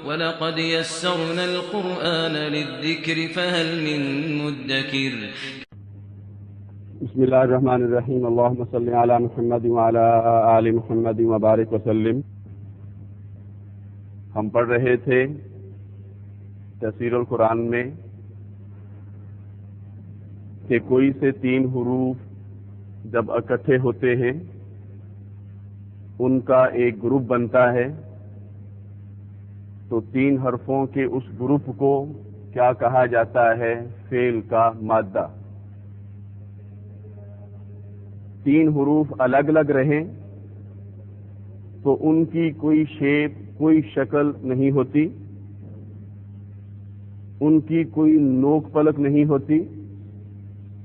وَلَقَدْ يَسَّرْنَا الْقُرْآنَ لِلذِّكْرِ فَهَلْ مِن مُّدَّكِرٍ۔ بسم اللہ الرحمن الرحیم، اللہم صلی علی محمد وعلی آل محمد وبارک وسلم۔ ہم پڑھ رہے تھے تفسیر القرآن میں کہ کوئی سے 3 حروف جب اکٹھے ہوتے ہیں ان کا ایک گروپ بنتا ہے، تو 3 حرفوں کے اس گروپ کو کیا کہا جاتا ہے؟ فعل کا مادہ۔ 3 حروف الگ الگ رہیں تو ان کی کوئی شیپ، کوئی شکل نہیں ہوتی، ان کی کوئی نوک پلک نہیں ہوتی،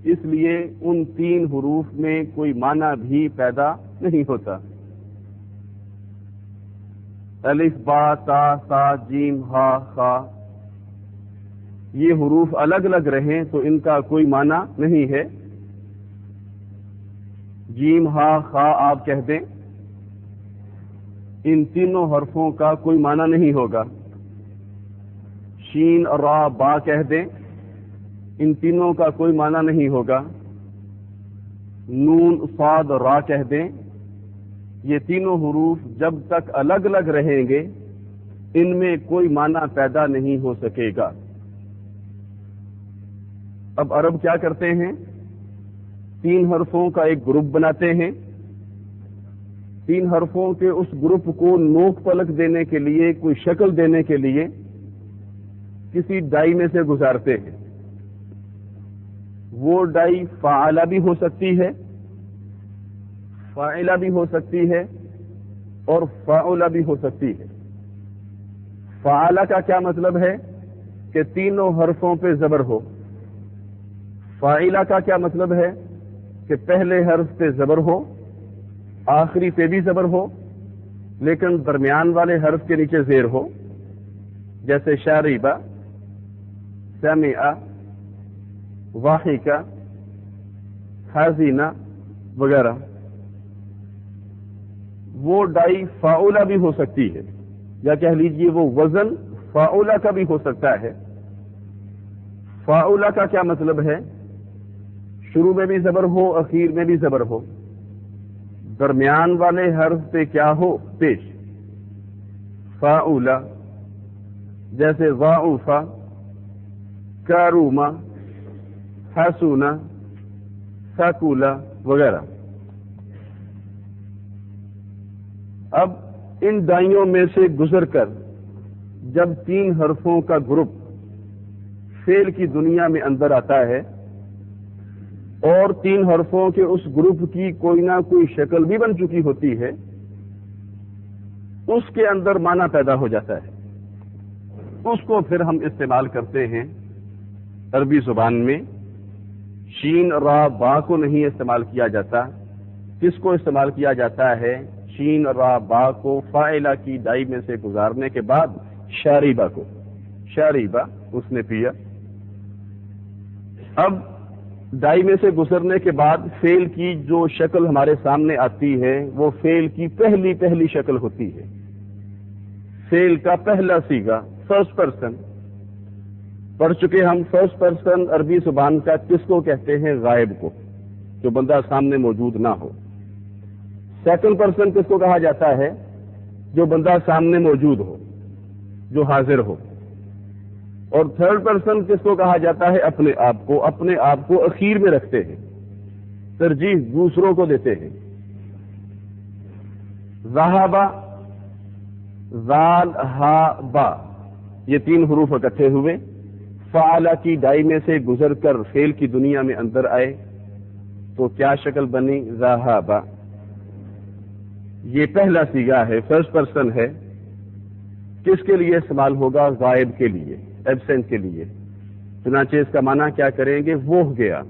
اس لیے ان 3 حروف میں کوئی معنی بھی پیدا نہیں ہوتا۔ الف با تا سا جیم ہا خا، یہ حروف الگ الگ رہیں تو ان کا کوئی معنی نہیں ہے۔ جیم ہا خا آپ کہہ دیں، ان تینوں حرفوں کا کوئی معنی نہیں ہوگا۔ شین را با کہہ دیں، ان تینوں کا کوئی معنی نہیں ہوگا۔ نون صاد را کہہ دیں، یہ تینوں حروف جب تک الگ الگ رہیں گے ان میں کوئی معنی پیدا نہیں ہو سکے گا۔ اب عرب کیا کرتے ہیں؟ 3 حرفوں کا ایک گروپ بناتے ہیں، 3 حرفوں کے اس گروپ کو نوک پلک دینے کے لیے، کوئی شکل دینے کے لیے کسی ڈائی میں سے گزارتے ہیں۔ وہ ڈائی فاعلہ بھی ہو سکتی ہے، فاعلہ بھی ہو سکتی ہے اور فاعلہ بھی ہو سکتی ہے۔ فاعلہ کا کیا مطلب ہے؟ کہ تینوں حرفوں پہ زبر ہو۔ فاعلہ کا کیا مطلب ہے؟ کہ پہلے حرف پہ زبر ہو، آخری پہ بھی زبر ہو، لیکن درمیان والے حرف کے نیچے زیر ہو، جیسے شاربہ، سمع، واحکہ، حزینہ وغیرہ۔ وہ ڈائی فاعلہ بھی ہو سکتی ہے، یا کہہ لیجئے وہ وزن فاعلہ کا بھی ہو سکتا ہے۔ فاعلہ کا کیا مطلب ہے؟ شروع میں بھی زبر ہو، اخیر میں بھی زبر ہو، درمیان والے حرف پہ کیا ہو؟ پیش۔ فاعلہ جیسے ضعف، کروم، حسن، ثقل وغیرہ۔ اب ان ڈائیوں میں سے گزر کر جب 3 حرفوں کا گروپ فعل کی دنیا میں اندر آتا ہے اور 3 حرفوں کے اس گروپ کی کوئی نہ کوئی شکل بھی بن چکی ہوتی ہے، اس کے اندر معنی پیدا ہو جاتا ہے۔ اس کو پھر ہم استعمال کرتے ہیں عربی زبان میں۔ شین را با کو نہیں استعمال کیا جاتا، کس کو استعمال کیا جاتا ہے؟ شین را با کو فاعلہ کی ڈائی میں سے گزارنے کے بعد شاربہ کو، شاربہ اس نے پیا۔ اب ڈائی میں سے گزرنے کے بعد فعل کی جو شکل ہمارے سامنے آتی ہے وہ فعل کی پہلی شکل ہوتی ہے، فعل کا پہلا صیغہ، فرسٹ پرسن۔ پڑھ چکے ہم فرسٹ پرسن عربی زبان کا کس کو کہتے ہیں؟ غائب کو، جو بندہ سامنے موجود نہ ہو۔ سیکنڈ پرسن کس کو کہا جاتا ہے؟ جو بندہ سامنے موجود ہو، جو حاضر ہو۔ اور تھرڈ پرسن کس کو کہا جاتا ہے؟ اپنے آپ کو، اپنے آپ کو اخیر میں رکھتے ہیں، ترجیح دوسروں کو دیتے ہیں۔ ذہب، ذال ہا با، یہ 3 حروف اکٹھے ہوئے، فعلہ کی ڈائی میں سے گزر کر فعل کی دنیا میں اندر آئے تو کیا شکل بنی؟ ذہب۔ یہ پہلا صیغہ ہے، فرسٹ پرسن ہے۔ کس کے لیے استعمال ہوگا؟ غائب کے لیے، ایبسینٹ کے لیے۔ چنانچہ اس کا معنی کیا کریں گے؟ وہ گیا،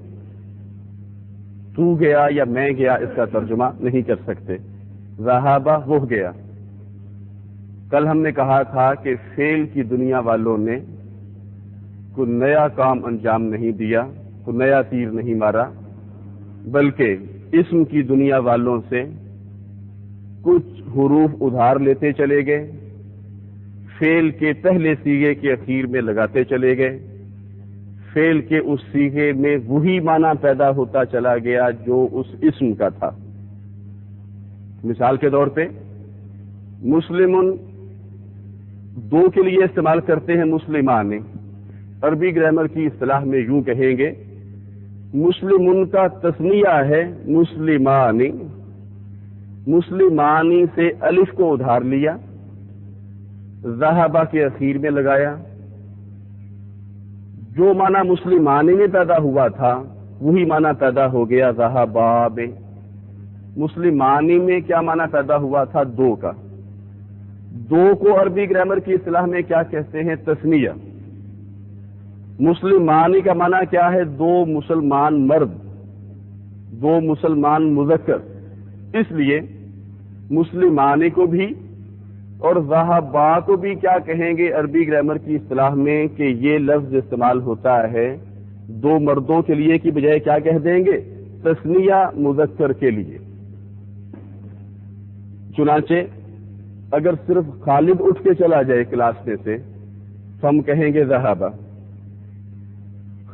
تو گیا یا میں گیا، اس کا ترجمہ نہیں کر سکتے۔ ذہب وہ گیا۔ کل ہم نے کہا تھا کہ فعل کی دنیا والوں نے کوئی نیا کام انجام نہیں دیا، کوئی نیا تیر نہیں مارا، بلکہ اسم کی دنیا والوں سے کچھ حروف ادھار لیتے چلے گئے، فعل کے پہلے صیغے کے اخیر میں لگاتے چلے گئے، فعل کے اس صیغے میں وہی معنی پیدا ہوتا چلا گیا جو اس اسم کا تھا۔ مثال کے طور پہ مسلمن دو کے لیے استعمال کرتے ہیں مسلمان، عربی گرامر کی اصطلاح میں یوں کہیں گے مسلمن کا تثنیہ ہے مسلمانی، مسلمانی سے الف کو ادھار لیا، ذہبہ کے اخیر میں لگایا، جو معنی مسلمانی میں پیدا ہوا تھا وہی معنی پیدا ہو گیا ذہبا میں۔ مسلمانی میں کیا معنی پیدا ہوا تھا؟ دو کا۔ دو کو عربی گرامر کی اصطلاح میں کیا کہتے ہیں؟ تثنیہ۔ مسلمانی کا معنی کیا ہے؟ دو مسلمان مرد، دو مسلمان مذکر، اس لیے مسلمانی کو بھی اور ذہبا کو بھی کیا کہیں گے عربی گرامر کی اصطلاح میں کہ یہ لفظ استعمال ہوتا ہے دو مردوں کے لیے کی بجائے کیا کہہ دیں گے؟ تثنیہ مذکر کے لیے۔ چنانچہ اگر صرف خالد اٹھ کے چلا جائے کلاس میں سے تو ہم کہیں گے ذہبا،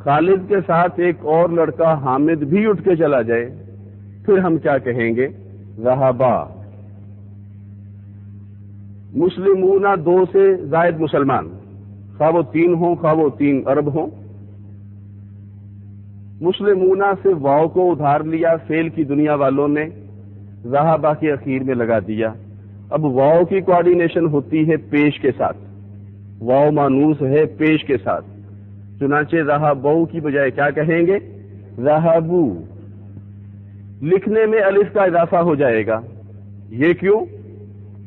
خالد کے ساتھ ایک اور لڑکا حامد بھی اٹھ کے چلا جائے پھر ہم کیا کہیں گے؟ ذہبا۔ مسلمون دو سے زائد مسلمان، خواہ وہ تین ہوں خواہ وہ 3 ارب ہوں۔ مسلمون سے واو کو ادھار لیا فعل کی دنیا والوں نے، ذہبا کے اخیر میں لگا دیا۔ اب واو کی کوآرڈینیشن ہوتی ہے پیش کے ساتھ، واو مانوس ہے پیش کے ساتھ، چنانچہ ذہبو کی بجائے کیا کہیں گے؟ ذہبو۔ لکھنے میں الف کا اضافہ ہو جائے گا، یہ کیوں؟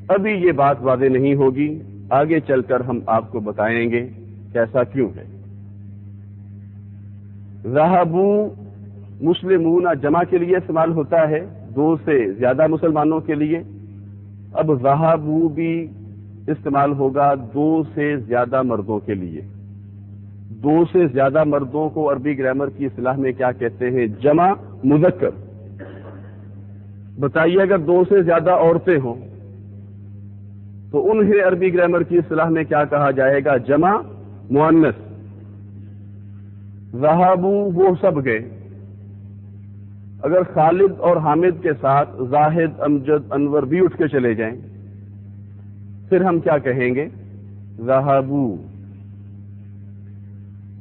ابھی یہ بات واضح نہیں ہوگی، آگے چل کر ہم آپ کو بتائیں گے کیسا کیوں ہے۔ ذہبو مسلمون جمع کے لیے استعمال ہوتا ہے، 2 سے زیادہ مسلمانوں کے لیے۔ اب ذہبو بھی استعمال ہوگا 2 سے زیادہ مردوں کے لیے۔ 2 سے زیادہ مردوں کو عربی گرامر کی اصطلاح میں کیا کہتے ہیں؟ جمع مذکر۔ بتائیے اگر 2 سے زیادہ عورتیں ہوں تو انہیں عربی گرامر کی اصطلاح میں کیا کہا جائے گا؟ جمع مؤنث۔ ذہبو وہ سب گئے۔ اگر خالد اور حامد کے ساتھ زاہد، امجد، انور بھی اٹھ کے چلے جائیں پھر ہم کیا کہیں گے؟ ذہبو۔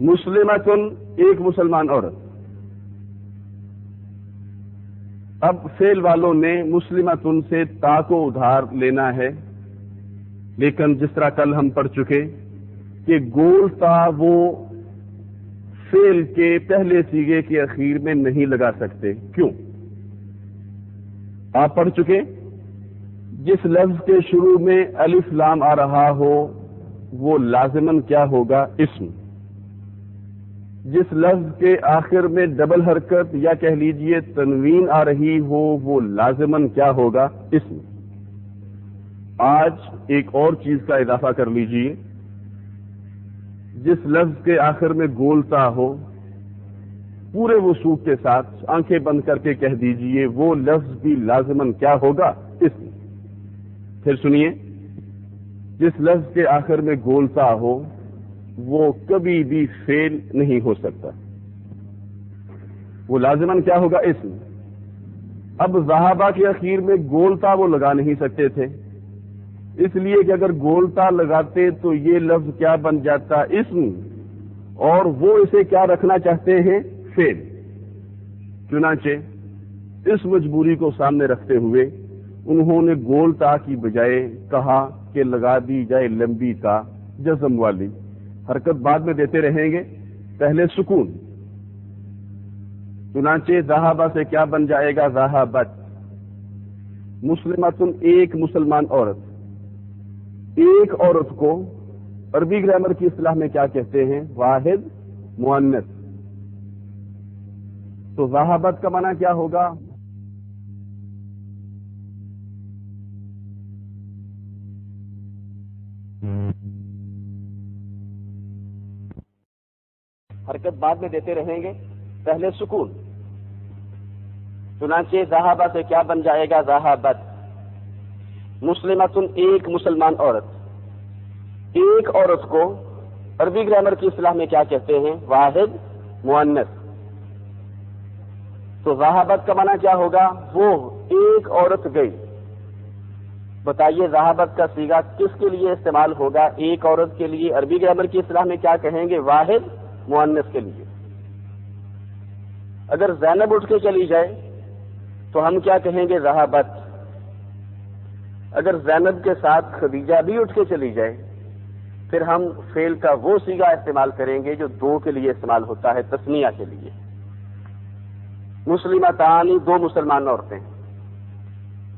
مسلمتن ایک مسلمان عورت۔ اب فعل والوں نے مسلمتن سے تا کو ادھار لینا ہے، لیکن جس طرح کل ہم پڑھ چکے کہ گول تا وہ فعل کے پہلے صیغے کے اخیر میں نہیں لگا سکتے۔ کیوں؟ آپ پڑھ چکے جس لفظ کے شروع میں الف لام آ رہا ہو وہ لازماً کیا ہوگا؟ اسم۔ جس لفظ کے آخر میں ڈبل حرکت یا کہہ لیجئے تنوین آ رہی ہو وہ لازماً کیا ہوگا؟ اسم۔ آج ایک اور چیز کا اضافہ کر لیجئے، جس لفظ کے آخر میں گولتا ہو پورے وثوق کے ساتھ آنکھیں بند کر کے کہہ دیجئے وہ لفظ بھی لازماً کیا ہوگا؟ اسم۔ پھر سنیے، جس لفظ کے آخر میں گولتا ہو وہ کبھی بھی فعل نہیں ہو سکتا، وہ لازماً کیا ہوگا؟ اسم۔ اب ذہبا کے اخیر میں گولتا وہ لگا نہیں سکتے تھے، اس لیے کہ اگر گولتا لگاتے تو یہ لفظ کیا بن جاتا؟ اسم، اور وہ اسے کیا رکھنا چاہتے ہیں؟ فعل۔ چنانچہ اس مجبوری کو سامنے رکھتے ہوئے انہوں نے گولتا کی بجائے کہا کہ لگا دی جائے لمبی تا جزم والی، حرکت بعد میں دیتے رہیں گے، پہلے سکون۔ چنانچہ ذہبا سے کیا بن جائے گا؟ ذہبت۔ مسلمتن ایک مسلمان عورت۔ ایک عورت کو عربی گرامر کی اصطلاح میں کیا کہتے ہیں؟ واحد مؤنث۔ تو ذہبت کا معنی کیا ہوگا؟ حرکت بعد میں دیتے رہیں گے، پہلے سکون۔ چنانچہ ذہبا سے کیا بن جائے گا؟ ذہبت۔ مسلمتن ایک مسلمان عورت۔ ایک عورت کو عربی گرامر کی اصطلاح میں کیا کہتے ہیں؟ واحد مؤنث. تو ذہبت کا معنی کیا ہوگا؟ وہ ایک عورت گئی. بتائیے ذہبت کا صیغہ کس کے لیے استعمال ہوگا؟ ایک عورت کے لیے. عربی گرامر کی اصطلاح میں کیا کہیں گے؟ واحد مؤنث کے لیے. اگر زینب اٹھ کے چلی جائے تو ہم کیا کہیں گے؟ ذہبت. اگر زینب کے ساتھ خدیجہ بھی اٹھ کے چلی جائے پھر ہم فعل کا وہ صیغہ استعمال کریں گے جو دو کے لیے استعمال ہوتا ہے، تسنیہ کے لیے. مسلمتان، دو مسلمان عورتیں.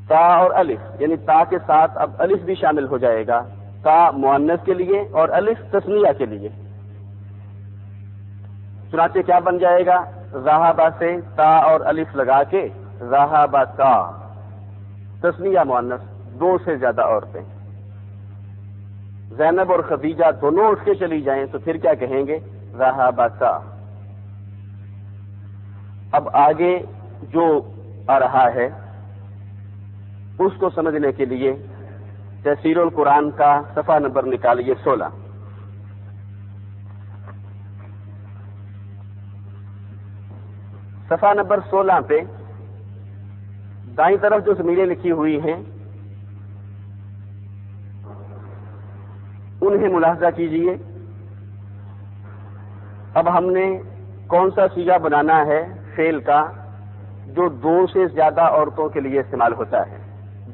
تا اور الف، یعنی تا کے ساتھ اب الف بھی شامل ہو جائے گا. تا مؤنث کے لیے اور الف تسنیہ کے لیے. چنانچہ کیا بن جائے گا؟ ذہبا سے تا اور الف لگا کے ذہبتا. تسنیہ مؤنث، دو سے زیادہ عورتیں. زینب اور خدیجہ دونوں اٹھ کے چلی جائیں تو پھر کیا کہیں گے؟ ذہبتا. اب آگے جو آ رہا ہے اس کو سمجھنے کے لیے تفسیر القرآن کا صفحہ نمبر نکالیے 16. صفحہ نمبر 16 پہ دائیں طرف جو ضمیریں لکھی ہوئی ہیں انہیں ملاحظہ کیجیے. اب ہم نے کون سا صیغہ بنانا ہے فعل کا جو دو سے زیادہ عورتوں کے لیے استعمال ہوتا ہے.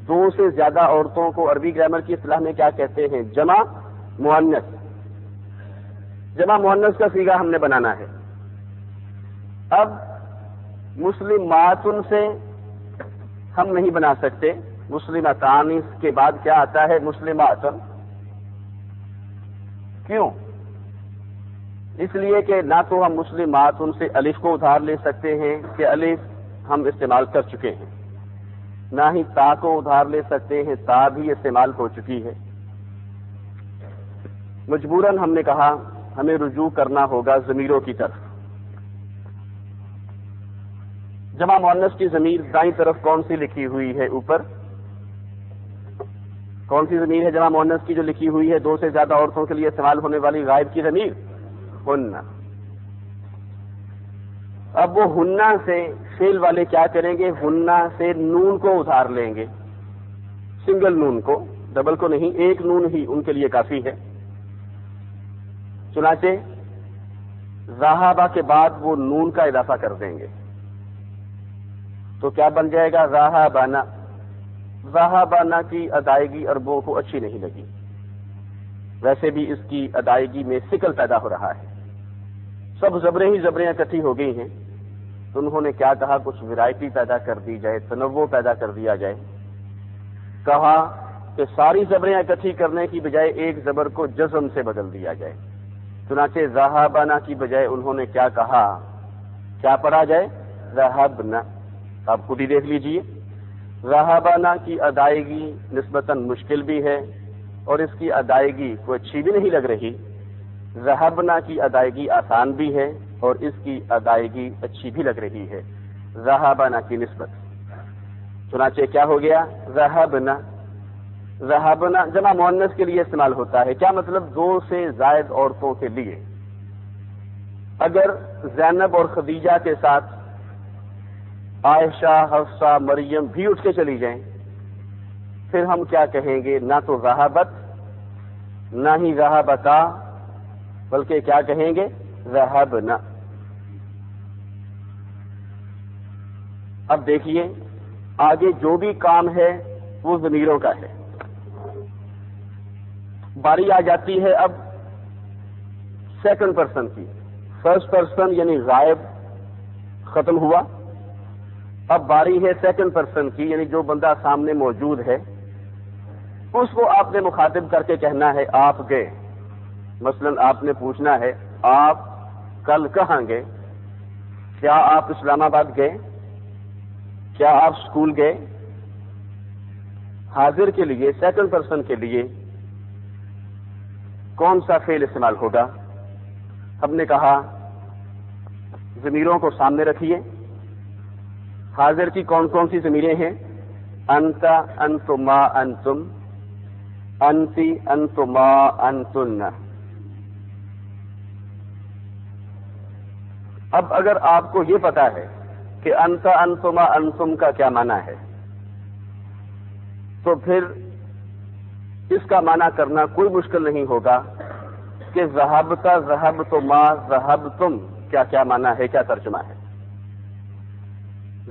دو سے زیادہ عورتوں کو عربی گرامر کی اصطلاح میں کیا کہتے ہیں؟ جمع مؤنث. جمع مؤنث کا صیغہ ہم نے بنانا ہے. اب مسلماتن سے ہم نہیں بنا سکتے. مسلمتان کے بعد کیا آتا ہے؟ مسلماتن. کیوں؟ اس لیے کہ نہ تو ہم مسلماتن سے الف کو ادھار لے سکتے ہیں کہ الف ہم استعمال کر چکے ہیں، نہ ہی تا کو ادھار لے سکتے ہیں، تا بھی استعمال ہو چکی ہے. مجبوراً ہم نے کہا ہمیں رجوع کرنا ہوگا ضمیروں کی طرف. جمع مؤنث کی ضمیر دائیں طرف کون سی لکھی ہوئی ہے؟ اوپر کون سی ضمیر ہے جمع مؤنث کی جو لکھی ہوئی ہے دو سے زیادہ عورتوں کے لیے استعمال ہونے والی غائب کی ضمیر؟ ہننا. اب وہ ہننا سے فعل والے کیا کریں گے؟ ہننا سے نون کو ادھار لیں گے. سنگل نون کو، ڈبل کو نہیں، ایک نون ہی ان کے لیے کافی ہے. چنانچہ ذہبا کے بعد وہ نون کا اضافہ کر دیں گے تو کیا بن جائے گا؟ ذہبنا. ذہبنا کی ادائیگی عربوں کو اچھی نہیں لگی. ویسے بھی اس کی ادائیگی میں سکل پیدا ہو رہا ہے. سب زبریں ہی زبریں اکٹھی ہو گئی ہیں تو انہوں نے کیا کہا؟ کچھ ویرائٹی پیدا کر دی جائے، تنوع پیدا کر دیا جائے. کہا کہ ساری زبریں اکٹھی کرنے کی بجائے ایک زبر کو جزم سے بدل دیا جائے. چنانچہ ذہبنا کی بجائے انہوں نے کیا کہا؟ کیا پڑھا جائے؟ ذہبنا. آپ خود ہی دیکھ لیجئے. ذہبنا کی ادائیگی نسبتاً مشکل بھی ہے اور اس کی ادائیگی کوئی اچھی بھی نہیں لگ رہی. ذہبنا کی ادائیگی آسان بھی ہے اور اس کی ادائیگی اچھی بھی لگ رہی ہے ذہبنا کی نسبت. چنانچہ کیا ہو گیا؟ ذہبنا. ذہبنا جمع مؤنث کے لیے استعمال ہوتا ہے. کیا مطلب؟ دو سے زائد عورتوں کے لیے. اگر زینب اور خدیجہ کے ساتھ عائشہ، حفصہ، مریم بھی اٹھ کے چلی جائیں پھر ہم کیا کہیں گے؟ نہ تو ذہبت نہ ہی ذہبتا، بلکہ کیا کہیں گے؟ ذہبنا. اب دیکھیے آگے جو بھی کام ہے وہ ضمیروں کا ہے. باری آ جاتی ہے اب سیکنڈ پرسن کی. فرسٹ پرسن یعنی غائب ختم ہوا. اب باری ہے سیکنڈ پرسن کی، یعنی جو بندہ سامنے موجود ہے اس کو آپ نے مخاطب کر کے کہنا ہے آپ گئے. مثلا آپ نے پوچھنا ہے آپ کل کہاں گئے؟ کیا آپ اسلام آباد گئے؟ کیا آپ اسکول گئے؟ حاضر کے لیے، سیکنڈ پرسن کے لیے کون سا فعل استعمال ہوگا؟ ہم نے کہا ضمیروں کو سامنے رکھیے. حاضر کی کون کون سی ضمیریں ہیں؟ انت، انتما، انتم. انتی انتما انتن. اب اگر آپ کو یہ پتا ہے کہ انت انتما انتم کا کیا معنی ہے تو پھر اس کا معنی کرنا کوئی مشکل نہیں ہوگا کہ ذہبتا ذہبتما ذہبتم کیا کیا معنی ہے، کیا ترجمہ ہے.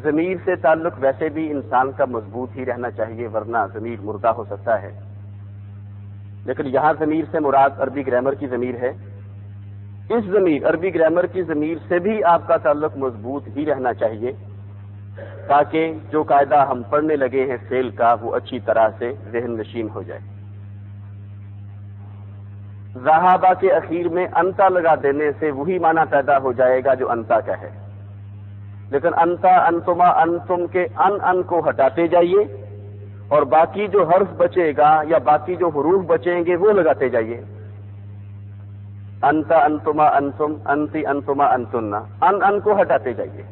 ضمیر سے تعلق ویسے بھی انسان کا مضبوط ہی رہنا چاہیے، ورنہ ضمیر مردہ ہو سکتا ہے. لیکن یہاں ضمیر سے مراد عربی گرامر کی ضمیر ہے. اس ضمیر عربی گرامر کی ضمیر سے بھی آپ کا تعلق مضبوط ہی رہنا چاہیے تاکہ جو قاعدہ ہم پڑھنے لگے ہیں فعل کا وہ اچھی طرح سے ذہن نشین ہو جائے. ذہابہ کے اخیر میں انتا لگا دینے سے وہی معنی پیدا ہو جائے گا جو انتا کا ہے، لیکن انتا انتما انتم کے ان کو ہٹاتے جائیے اور باقی جو حرف بچے گا یا باقی جو حروف بچیں گے وہ لگاتے جائیے. انتا انتما انتم انتی انتما انتن، ان کو ہٹاتے جائیے،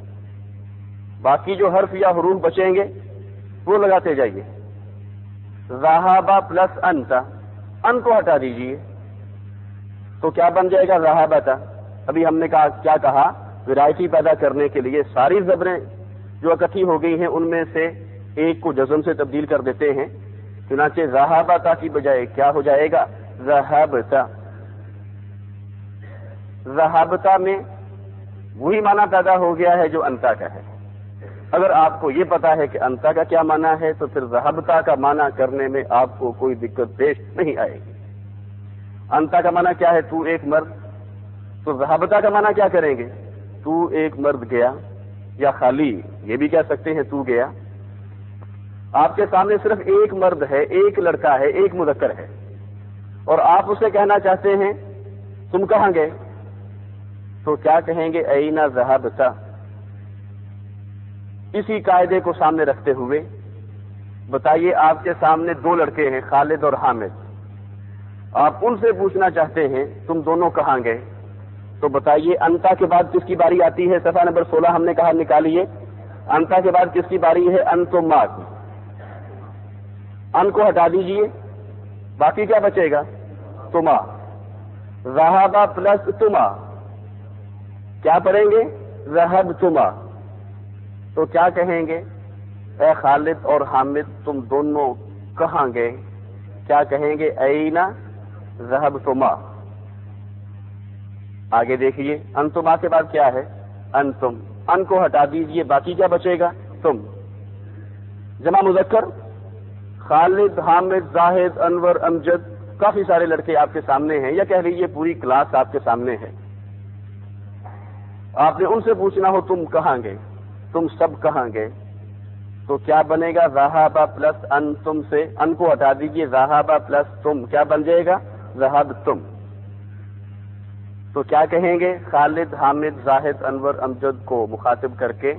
باقی جو حرف یا حروف بچیں گے وہ لگاتے جائیے. ذہابہ پلس انتا، ان کو ہٹا دیجیے تو کیا بن جائے گا؟ ذہابتا. ابھی ہم نے کیا کہا؟ ورائٹی پیدا کرنے کے لیے ساری زبریں جو اکٹھی ہو گئی ہیں ان میں سے ایک کو جزم سے تبدیل کر دیتے ہیں. چنانچہ ذہابتا کی بجائے کیا ہو جائے گا؟ ذہبتا. ذہابتا میں وہی معنی پیدا ہو گیا ہے جو انتا کا ہے. اگر آپ کو یہ پتا ہے کہ انتا کا کیا معنی ہے تو پھر ذہبتا کا معنی کرنے میں آپ کو کوئی دقت پیش نہیں آئے گی. انتا کا معنی کیا ہے؟ تو ایک مرد. تو ذہبتا کا معنی کیا کریں گے؟ تو ایک مرد گیا، یا خالی یہ بھی کہہ سکتے ہیں تو گیا. آپ کے سامنے صرف ایک مرد ہے، ایک لڑکا ہے، ایک مذکر ہے، اور آپ اسے کہنا چاہتے ہیں تم کہاں گئے، تو کیا کہیں گے؟ اینا ذہبتا. اسی قاعدے کو سامنے رکھتے ہوئے بتائیے آپ کے سامنے دو لڑکے ہیں، خالد اور حامد. آپ ان سے پوچھنا چاہتے ہیں تم دونوں کہاں گئے، تو بتائیے انتا کے بعد کس کی باری آتی ہے؟ صفحہ نمبر 16 ہم نے کہا نکالیے. انتا کے بعد کس کی باری ہے؟ انتما کی. ان کو ہٹا دیجئے، باقی کیا بچے گا؟ تما. ذہابہ پلس تما کیا پڑھیں گے؟ ذہبتما. تو کیا کہیں گے؟ اے خالد اور حامد تم دونوں کہاں گئے؟ کیا کہیں گے؟ اینا ذہبتما. آگے دیکھیے انتما کے بعد کیا ہے؟ انتم. ان کو ہٹا دیجئے، باقی کیا بچے گا؟ تم. جمع مذکر خالد، حامد، زاہد، انور، امجد، کافی سارے لڑکے آپ کے سامنے ہیں، یا کہہ لیجیے پوری کلاس آپ کے سامنے ہے. آپ نے ان سے پوچھنا ہو تم کہاں گئے، تم سب کہاں گئے، تو کیا بنے گا؟ ذہابہ پلس انتم سے ان کو ہٹا دیجئے، ذہابہ پلس تم کیا بن جائے گا؟ ذہبتم. تو کیا کہیں گے؟ خالد، حامد، زاہد، انور، امجد کو مخاطب کر کے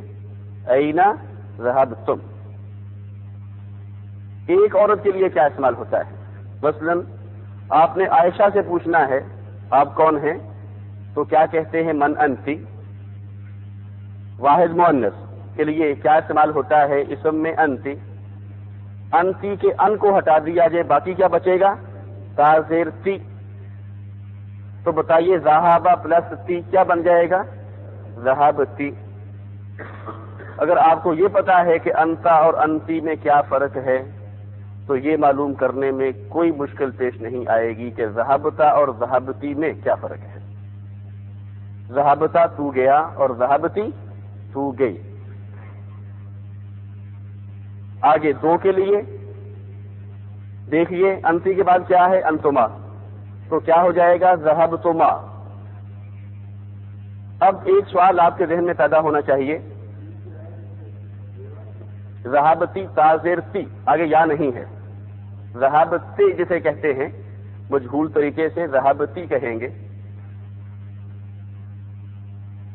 اینا ذہبتم. ایک عورت کے لیے کیا استعمال ہوتا ہے؟ مثلاً آپ نے عائشہ سے پوچھنا ہے آپ کون ہیں، تو کیا کہتے ہیں؟ من انتی. واحد مؤنث کے لیے کیا استعمال ہوتا ہے؟ اسم میں انتی. انتی کے ان کو ہٹا دیا جائے، باقی کیا بچے گا؟ تا زیر تی. تو بتائیے ذہابہ پلس تی کیا بن جائے گا؟ ذہابتی. اگر آپ کو یہ پتا ہے کہ انتا اور انتی میں کیا فرق ہے تو یہ معلوم کرنے میں کوئی مشکل پیش نہیں آئے گی کہ ذہابتا اور ذہابتی میں کیا فرق ہے. ذہابتا تو گیا اور ذہابتی تو گئی. آگے دو کے لیے دیکھیے انتی کے بعد کیا ہے؟ انتما. تو کیا ہو جائے گا؟ ذہبتما. اب ایک سوال آپ کے ذہن میں پیدا ہونا چاہیے، ذہابتی تازیر تی آگے یا نہیں ہے، ذہابتی جسے کہتے ہیں مجہول طریقے سے ذہابتی کہیں گے.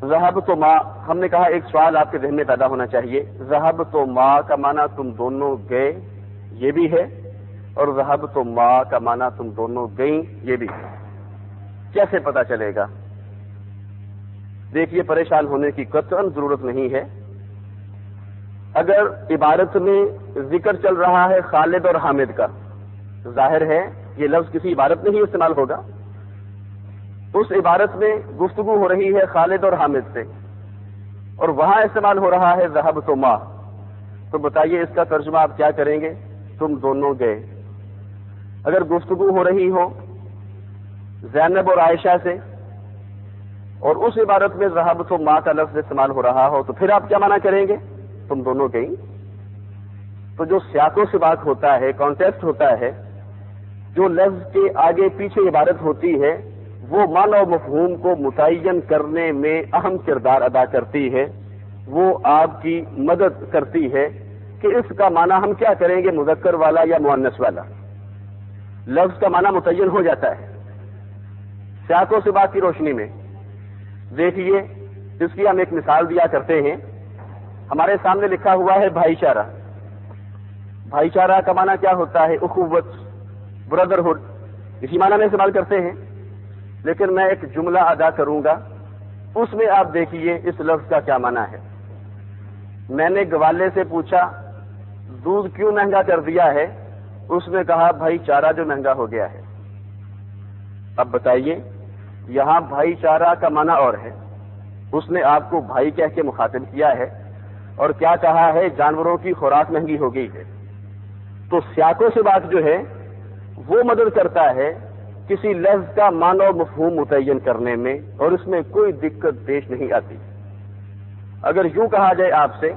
ذہبتما ہم نے کہا ایک سوال آپ کے ذہن میں پیدا ہونا چاہیے، ذہبتما کا معنی تم دونوں گئے یہ بھی ہے، اور ذہبتما کا معنی تم دونوں گئیں یہ بھی ہے. کیسے پتا چلے گا؟ دیکھیے پریشان ہونے کی قطعاً ضرورت نہیں ہے. اگر عبارت میں ذکر چل رہا ہے خالد اور حامد کا ظاہر ہے یہ لفظ کسی عبارت میں ہی استعمال ہوگا. اس عبارت میں گفتگو ہو رہی ہے خالد اور حامد سے, اور وہاں استعمال ہو رہا ہے ذهبت ما. تو بتائیے اس کا ترجمہ آپ کیا کریں گے؟ تم دونوں گئے. اگر گفتگو ہو رہی ہو زینب اور عائشہ سے اور اس عبارت میں ذهبت ما کا لفظ استعمال ہو رہا ہو تو پھر آپ کیا معنی کریں گے؟ تم دونوں گئی. تو جو سیاق و سباق ہوتا ہے, کانٹیکسٹ ہوتا ہے, جو لفظ کے آگے پیچھے عبارت ہوتی ہے, وہ معنی و مفہوم کو متعین کرنے میں اہم کردار ادا کرتی ہے. وہ آپ کی مدد کرتی ہے کہ اس کا معنی ہم کیا کریں گے, مذکر والا یا مؤنث والا. لفظ کا معنی متعین ہو جاتا ہے سیاق و سباق کی روشنی میں. دیکھیے اس کی ہم ایک مثال دیا کرتے ہیں. ہمارے سامنے لکھا ہوا ہے بھائی چارہ. بھائی چارہ کا معنی کیا ہوتا ہے؟ اخوت, بردرہڈ, اسی معنی میں استعمال کرتے ہیں. لیکن میں ایک جملہ ادا کروں گا, اس میں آپ دیکھیے اس لفظ کا کیا معنی ہے. میں نے گوالے سے پوچھا دودھ کیوں مہنگا کر دیا ہے؟ اس نے کہا بھائی چارہ جو مہنگا ہو گیا ہے. اب بتائیے یہاں بھائی چارہ کا معنی اور ہے, اس نے آپ کو بھائی کہہ کے مخاطب کیا ہے, اور کیا کہا ہے؟ جانوروں کی خوراک مہنگی ہو گئی ہے. تو سیاق و سباق جو ہے وہ مدد کرتا ہے کسی لفظ کا معنی و مفہوم متعین کرنے میں, اور اس میں کوئی دقت پیش نہیں آتی. اگر یوں کہا جائے آپ سے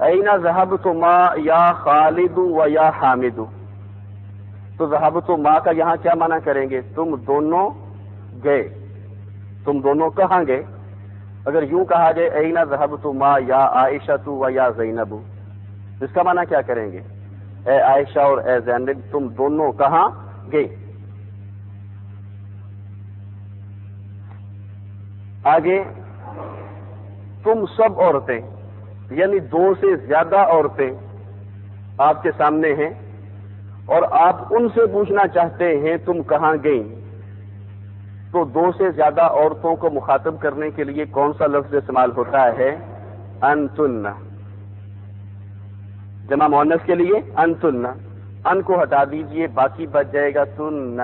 این ذهبت ما یا خالد و یا حامد, تو ذهبت ما کا یہاں کیا معنی کریں گے؟ تم دونوں گئے. تم دونوں کہاں گئے؟ اگر یوں کہا جائے این ذهبت ما یا عائشہ و یا زینب, اس کا معنی کیا کریں گے؟ اے عائشہ اور اے زینب تم دونوں کہاں گئے. آگے تم سب عورتیں, یعنی دو سے زیادہ عورتیں آپ کے سامنے ہیں, اور آپ ان سے پوچھنا چاہتے ہیں تم کہاں گئیں. تو دو سے زیادہ عورتوں کو مخاطب کرنے کے لیے کون سا لفظ استعمال ہوتا ہے؟ انتن. جمع مؤنث کے لیے انتن. ان کو ہٹا دیجئے, باقی بچ جائے گا تن.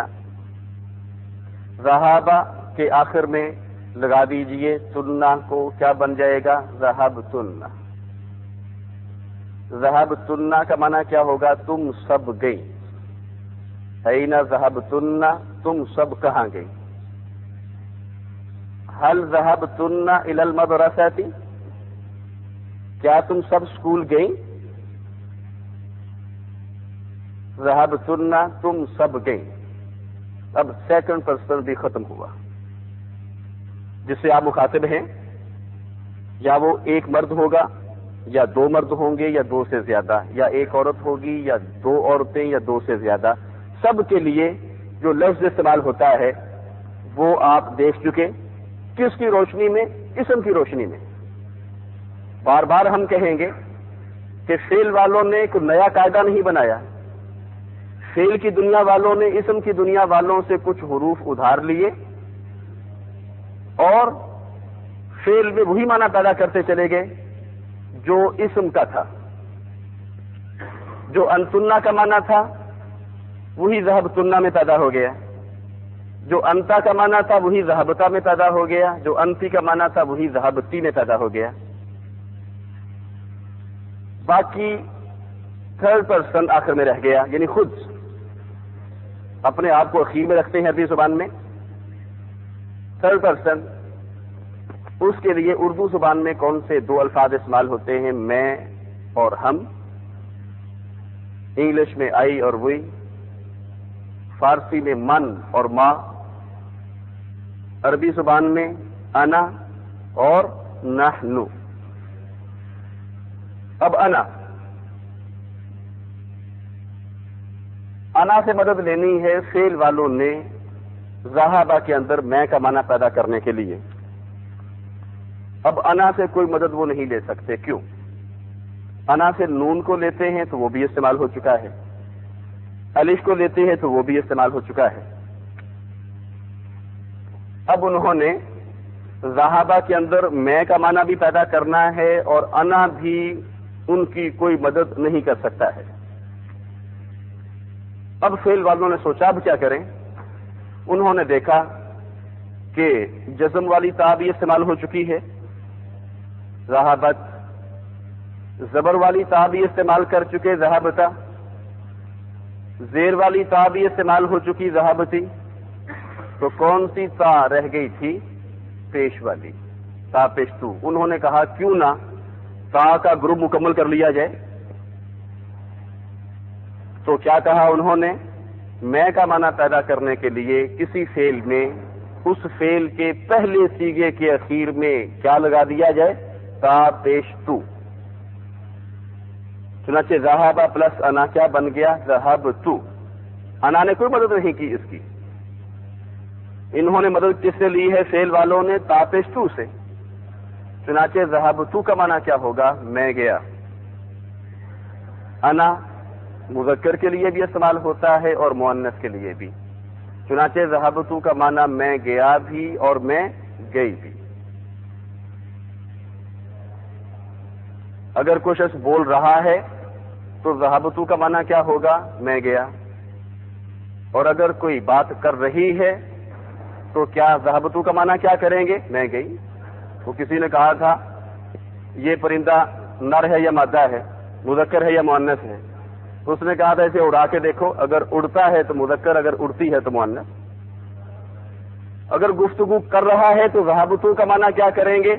ذہابہ کے آخر میں لگا دیجئے تنہ کو, کیا بن جائے گا؟ ذہبتن. ذہبتن کا معنی کیا ہوگا؟ تم سب گئی. این ذہبتن, تم سب کہاں گئی. هل ذهبتن الى المدرسة, کیا تم سب اسکول گئی؟ ذهبتن, تم سب گئی. اب سیکنڈ پرسن بھی ختم ہوا. جس سے آپ مخاطب ہیں یا وہ ایک مرد ہوگا یا دو مرد ہوں گے یا دو سے زیادہ, یا ایک عورت ہوگی یا دو عورتیں یا دو سے زیادہ, سب کے لیے جو لفظ استعمال ہوتا ہے وہ آپ دیکھ چکے. کس کی روشنی میں؟ اسم کی روشنی میں. بار بار ہم کہیں گے کہ فعل والوں نے کوئی نیا قاعدہ نہیں بنایا. فعل کی دنیا والوں نے اسم کی دنیا والوں سے کچھ حروف ادھار لیے اور فعل میں وہی معنی پیدا کرتے چلے گئے جو اسم کا تھا. جو انتنا کا معنی تھا وہی ذہبتنا میں پیدا ہو گیا. جو انتا کا معنی تھا وہی ذہبتا میں پیدا ہو گیا. جو انتی کا معنی تھا وہی ذہبتی میں پیدا ہو گیا. باقی تھرڈ پرسن آخر میں رہ گیا, یعنی خود اپنے آپ کو اخیر میں رکھتے ہیں عربی زبان میں. تھرڈ پرسن, اس کے لیے اردو زبان میں کون سے دو الفاظ استعمال ہوتے ہیں؟ میں اور ہم. انگلش میں آئی اور وی. فارسی میں من اور ما. عربی زبان میں انا اور نحن. اب انا سے مدد لینی ہے فعل والوں نے ذہابہ کے اندر میں کا معنی پیدا کرنے کے لیے. اب انا سے کوئی مدد وہ نہیں لے سکتے. کیوں؟ انا سے نون کو لیتے ہیں تو وہ بھی استعمال ہو چکا ہے, الف کو لیتے ہیں تو وہ بھی استعمال ہو چکا ہے. اب انہوں نے ذہابہ کے اندر میں کا معنی بھی پیدا کرنا ہے اور انا بھی ان کی کوئی مدد نہیں کر سکتا ہے. اب فعل والوں نے سوچا اب کیا کریں. انہوں نے دیکھا کہ جزم والی تا بھی استعمال ہو چکی ہے، ذہبت. زبر والی تا بھی استعمال کر چکے، ذہبتا. زیر والی تا بھی استعمال ہو چکی، ذہبتی. تو کون سی تا رہ گئی تھی؟ پیش والی، تا پیش تو. انہوں نے کہا کیوں نہ تا کا گروپ مکمل کر لیا جائے. تو کیا کہا انہوں نے؟ میں کا معنی پیدا کرنے کے لیے کسی فعل میں اس فعل کے پہلے صیغے کے اخیر میں کیا لگا دیا جائے؟ تا پیش تو. چنانچہ ذہب پلس انا کیا بن گیا؟ ذہب تو. انا نے کوئی مدد نہیں کی اس کی. انہوں نے مدد کس سے لی ہے؟ فعل والوں نے تا پیش تو سے. چنانچہ ذہب تو کا معنی کیا ہوگا؟ میں گیا. انا مذکر کے لیے بھی استعمال ہوتا ہے اور مؤنث کے لیے بھی. چنانچہ ذہب تو کا معنی میں گیا بھی اور میں گئی بھی. اگر کوئی شخص بول رہا ہے تو ذہب تو کا معنی کیا ہوگا؟ میں گیا. اور اگر کوئی بات کر رہی ہے تو کیا ذہب تو کا معنی کیا کریں گے؟ میں گئی. تو کسی نے کہا تھا یہ پرندہ نر ہے یا مادہ ہے، مذکر ہے یا مؤنث ہے؟ تو اس نے کہا تھا اسے اڑا کے دیکھو، اگر اڑتا ہے تو مذکر، اگر اڑتی ہے تو مؤنث. اگر گفتگو کر رہا ہے تو ذہب تو کا معنی کیا کریں گے؟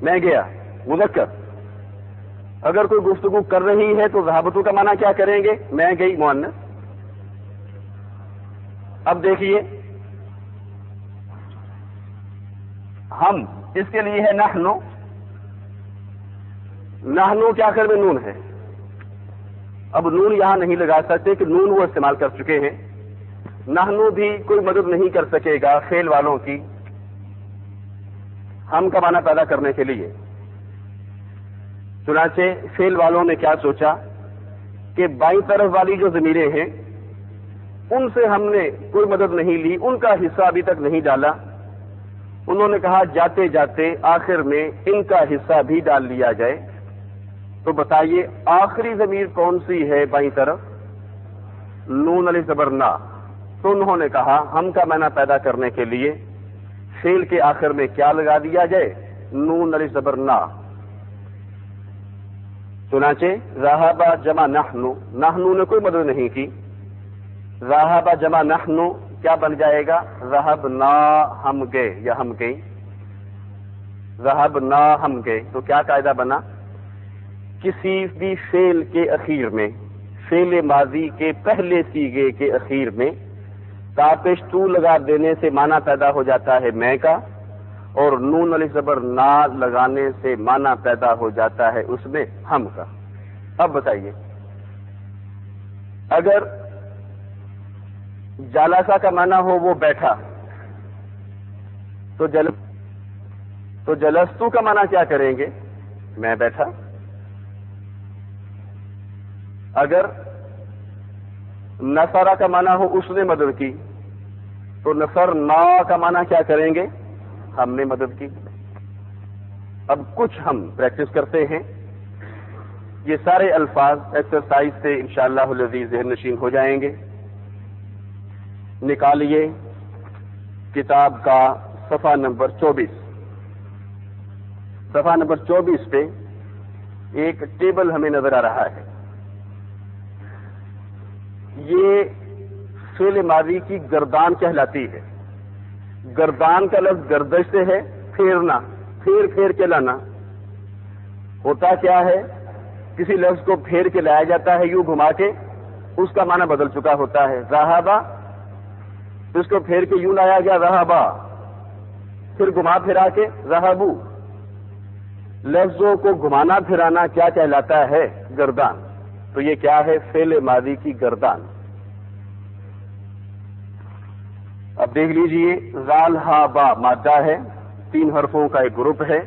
میں گیا، مذکر. اگر کوئی گفتگو کر رہی ہے تو ذہب تو کا معنی کیا کریں گے؟ میں گئی، مؤنث. اب دیکھیے ہم اس کے لیے ہے نحنو. نحنو کے آخر میں نون ہے. اب نون یہاں نہیں لگا سکتے کہ نون وہ استعمال کر چکے ہیں. نحنو بھی کوئی مدد نہیں کر سکے گا فعل والوں کی ہم کا معنی پیدا کرنے کے لیے. چنانچہ فعل والوں نے کیا سوچا کہ بائیں طرف والی جو ضمیریں ہیں ان سے ہم نے کوئی مدد نہیں لی، ان کا حصہ ابھی تک نہیں ڈالا. انہوں نے کہا جاتے جاتے آخر میں ان کا حصہ بھی ڈال لیا جائے. تو بتائیے آخری ضمیر کون سی ہے بائیں طرف؟ نون الف زبر نا. تو انہوں نے کہا ہم کا معنی پیدا کرنے کے لیے فعل کے آخر میں کیا لگا دیا جائے؟ نون الف زبر نا. چنانچہ ذہب جمع نحنو، نحنو نے کوئی مدد نہیں کی. ذہب جمع نحنو کیا بن جائے گا؟ ذہبنا ہم گئے یا ہم گئی. ذہبنا ہم گئے. تو کیا قاعدہ بنا؟ کسی بھی فعل کے اخیر میں، فعل ماضی کے پہلے صیغے کے اخیر میں تا پیش تو لگا دینے سے معنی پیدا ہو جاتا ہے میں کا، اور نون الف زبر نا لگانے سے معنی پیدا ہو جاتا ہے اس میں ہم کا. اب بتائیے اگر جالسا کا معنی ہو وہ بیٹھا تو جلستو کا معنی کیا کریں گے؟ میں بیٹھا. اگر نصرہ کا معنی ہو اس نے مدد کی تو نصرنا کا معنی کیا کریں گے؟ ہم نے مدد کی. اب کچھ ہم پریکٹس کرتے ہیں. یہ سارے الفاظ ایکسرسائز سے انشاءاللہ العزیز ذہن نشین ہو جائیں گے. نکالیے کتاب کا صفحہ نمبر 24. صفحہ نمبر 24 پہ ایک ٹیبل ہمیں نظر آ رہا ہے. یہ فعل ماضی کی گردان کہلاتی ہے. گردان کا لفظ گردش سے ہے، پھیرنا، پھیر پھیر کے لانا. ہوتا کیا ہے کسی لفظ کو پھیر کے لایا جاتا ہے یوں گھما کے، اس کا معنی بدل چکا ہوتا ہے. ذہبا اس کو پھیر کے یوں لایا گیا ذہبا، پھر گھما پھرا کے ذہبو. لفظوں کو گھمانا پھرانا کیا کہلاتا ہے؟ گردان. تو یہ کیا ہے؟ فعل ماضی کی گردان. اب دیکھ لیجئے زال ہا با مادہ ہے، 3 حرفوں کا ایک گروپ ہے.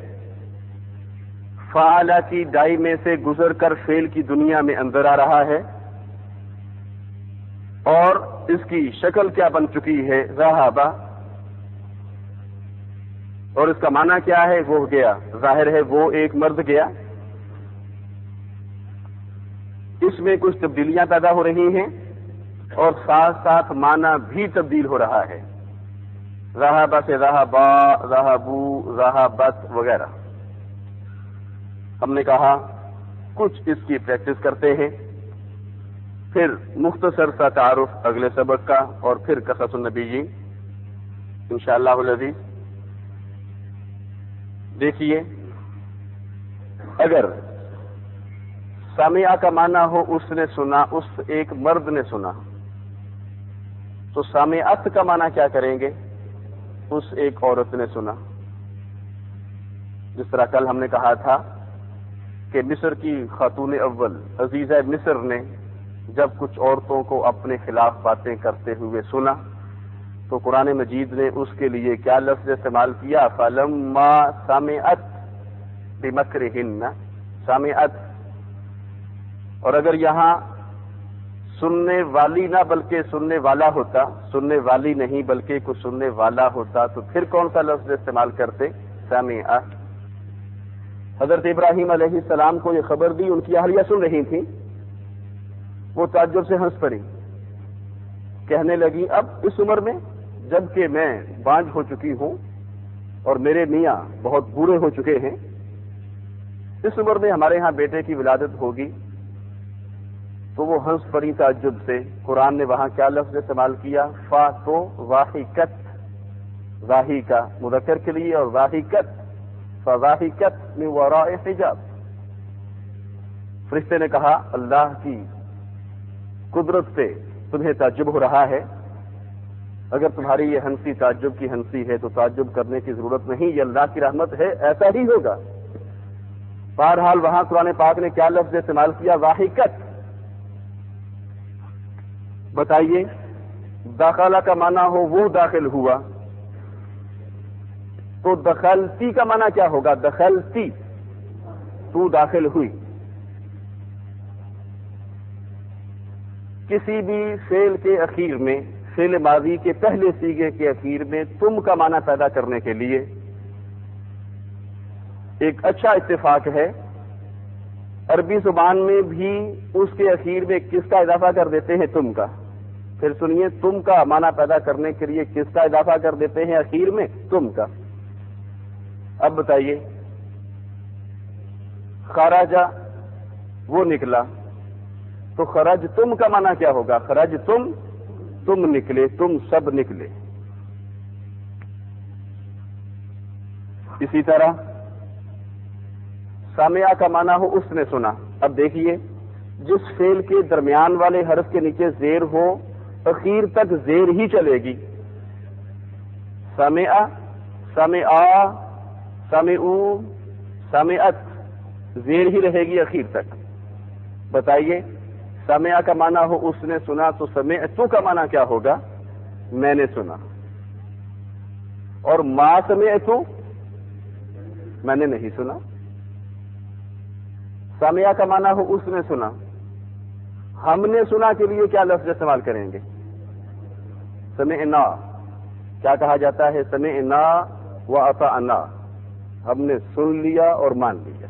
فعالہ کی ڈائی میں سے گزر کر فعل کی دنیا میں اندر آ رہا ہے، اور اس کی شکل کیا بن چکی ہے؟ ذہبا. اور اس کا معنی کیا ہے؟ وہ گیا. ظاہر ہے وہ ایک مرد گیا. اس میں کچھ تبدیلیاں پیدا ہو رہی ہیں. اور ساتھ ساتھ معنی بھی تبدیل ہو رہا ہے. ذہب سے ذہبا، ذہبو، ذہبت وغیرہ. ہم نے کہا کچھ اس کی پریکٹس کرتے ہیں، پھر مختصر سا تعارف اگلے سبق کا، اور پھر قصص النبیین انشاءاللہ العزیز. دیکھیے، اگر سامعہ کا معنی ہو اس نے سنا، اس ایک مرد نے سنا، تو سامعت کا معنی کیا کریں گے؟ اس ایک عورت نے سنا. جس طرح کل ہم نے کہا تھا کہ مصر کی خاتون اول عزیزہ مصر نے جب کچھ عورتوں کو اپنے خلاف باتیں کرتے ہوئے سنا تو قرآن مجید نے اس کے لیے کیا لفظ استعمال کیا؟ فَلَمَّا سَمِعَتْ بِمَكْرِهِنَّ. سامعت. اور اگر یہاں سننے والی نہ بلکہ سننے والا ہوتا، سننے والی نہیں بلکہ کچھ سننے والا ہوتا، تو پھر کون سا لفظ استعمال کرتے؟ سامعہ. حضرت ابراہیم علیہ السلام کو یہ خبر دی، ان کی اہلیہ سن رہی تھی، وہ تعجب سے ہنس پڑی، کہنے لگی اب اس عمر میں، جبکہ میں بانجھ ہو چکی ہوں اور میرے میاں بہت بوڑھے ہو چکے ہیں، اس عمر میں ہمارے ہاں بیٹے کی ولادت ہوگی؟ تو وہ ہنس پڑی تعجب سے. قرآن نے وہاں کیا لفظ استعمال کیا؟ فا تو واحکت، واحی کا مذکر کے لیے، اور واحکت فواحکت من وراء حجاب. فرشتے نے کہا اللہ کی قدرت سے تمہیں تعجب ہو رہا ہے؟ اگر تمہاری یہ ہنسی تعجب کی ہنسی ہے تو تعجب کرنے کی ضرورت نہیں، یہ اللہ کی رحمت ہے، ایسا ہی ہوگا. بہرحال وہاں قرآن پاک نے کیا لفظ استعمال کیا؟ واحکت. بتائیے، داخلہ کا معنی ہو وہ داخل ہوا، تو دخلتی کا معنی کیا ہوگا؟ دخلتی، تو داخل ہوئی. کسی بھی فعل کے اخیر میں، فعل ماضی کے پہلے صیغے کے اخیر میں تم کا معنی پیدا کرنے کے لیے ایک اچھا اتفاق ہے. عربی زبان میں بھی اس کے اخیر میں کس کا اضافہ کر دیتے ہیں؟ تم کا. پھر سنیے، تم کا معنی پیدا کرنے کے لیے کس کا اضافہ کر دیتے ہیں اخیر میں؟ تم کا. اب بتائیے، خراجہ وہ نکلا، تو خرج تم کا معنی کیا ہوگا؟ خرج تم نکلے، تم سب نکلے. اسی طرح سامعہ کا معنی ہو اس نے سنا. اب دیکھیے، جس فعل کے درمیان والے حرف کے نیچے زیر ہو اخیر تک زیر ہی چلے گی. سامعہ، سامعہ، سامعو، سامعت، زیر ہی رہے گی اخیر تک. بتائیے، سامعہ کا معنی ہو اس نے سنا، تو سمعتو کا معنی کیا ہوگا؟ میں نے سنا. اور ما سمعتو، میں نے نہیں سنا. سامعہ کا معنی ہو اس نے سنا، ہم نے سنا کے لیے کیا لفظ استعمال کریں گے؟ سمعنا. کیا کہا جاتا ہے؟ سمعنا واطعنا، ہم نے سن لیا اور مان لیا.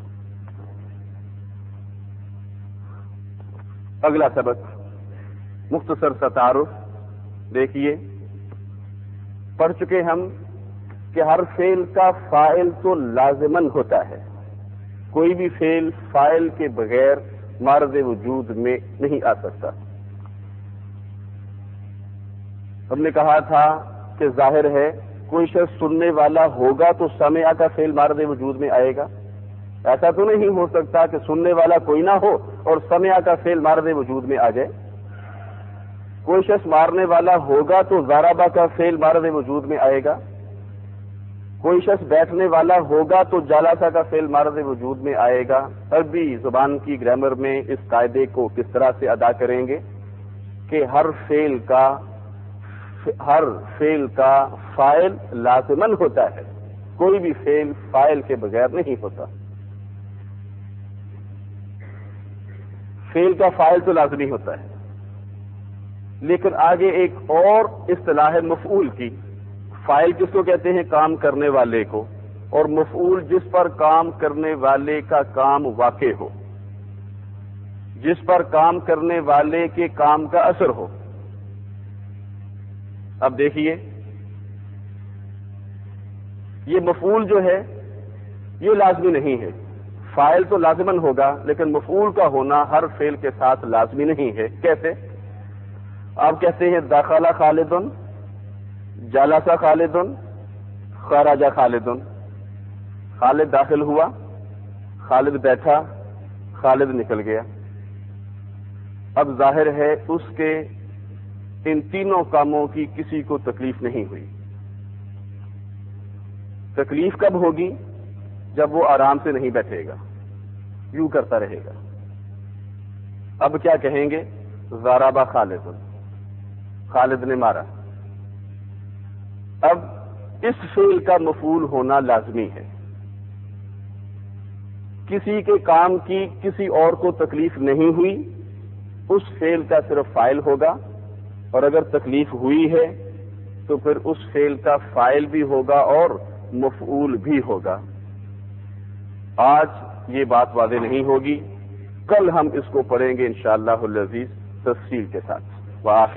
اگلا سبق مختصر سا تعارف. دیکھیے، پڑھ چکے ہم کہ ہر فعل کا فاعل تو لازماً ہوتا ہے. کوئی بھی فعل فاعل کے بغیر معرض وجود میں نہیں آ سکتا. ہم نے کہا تھا کہ ظاہر ہے کوئی شخص سننے والا ہوگا تو سامعہ کا فعل معرض وجود میں آئے گا. ایسا تو نہیں ہو سکتا کہ سننے والا کوئی نہ ہو اور سامعہ کا فعل معرض وجود میں آ جائے. کوئی شخص مارنے والا ہوگا تو ضربہ کا فعل معرض وجود میں آئے گا. کوئی شخص بیٹھنے والا ہوگا تو جالسہ کا فعل معرض وجود میں آئے گا. عربی زبان کی گرامر میں اس قاعدے کو کس طرح سے ادا کریں گے کہ ہر فعل کا فاعل لازماً ہوتا ہے، کوئی بھی فعل فاعل کے بغیر نہیں ہوتا. فعل کا فاعل تو لازمی ہوتا ہے، لیکن آگے ایک اور اصطلاح ہے مفعول کی. فاعل کس کو کہتے ہیں؟ کام کرنے والے کو. اور مفعول جس پر کام کرنے والے کا کام واقع ہو، جس پر کام کرنے والے کے کام کا اثر ہو. اب دیکھیے یہ مفعول جو ہے یہ لازمی نہیں ہے، فاعل تو لازماً ہوگا لیکن مفعول کا ہونا ہر فعل کے ساتھ لازمی نہیں ہے۔ کیسے؟ آپ کہتے ہیں دخل خالد، جلس خالد، خرج خالد۔ خالد داخل ہوا، خالد بیٹھا، خالد نکل گیا۔ اب ظاہر ہے اس کے ان تینوں کاموں کی کسی کو تکلیف نہیں ہوئی۔ تکلیف کب ہوگی؟ جب وہ آرام سے نہیں بیٹھے گا، یوں کرتا رہے گا۔ اب کیا کہیں گے؟ ضرب خالد، خالد نے مارا۔ اب اس فعل کا مفعول ہونا لازمی ہے۔ کسی کے کام کی کسی اور کو تکلیف نہیں ہوئی، اس فعل کا صرف فاعل ہوگا، اور اگر تکلیف ہوئی ہے تو پھر اس فعل کا فاعل بھی ہوگا اور مفعول بھی ہوگا۔ آج یہ بات واضح نہیں ہوگی، کل ہم اس کو پڑھیں گے انشاءاللہ العزیز تفصیل کے ساتھ۔ وآخر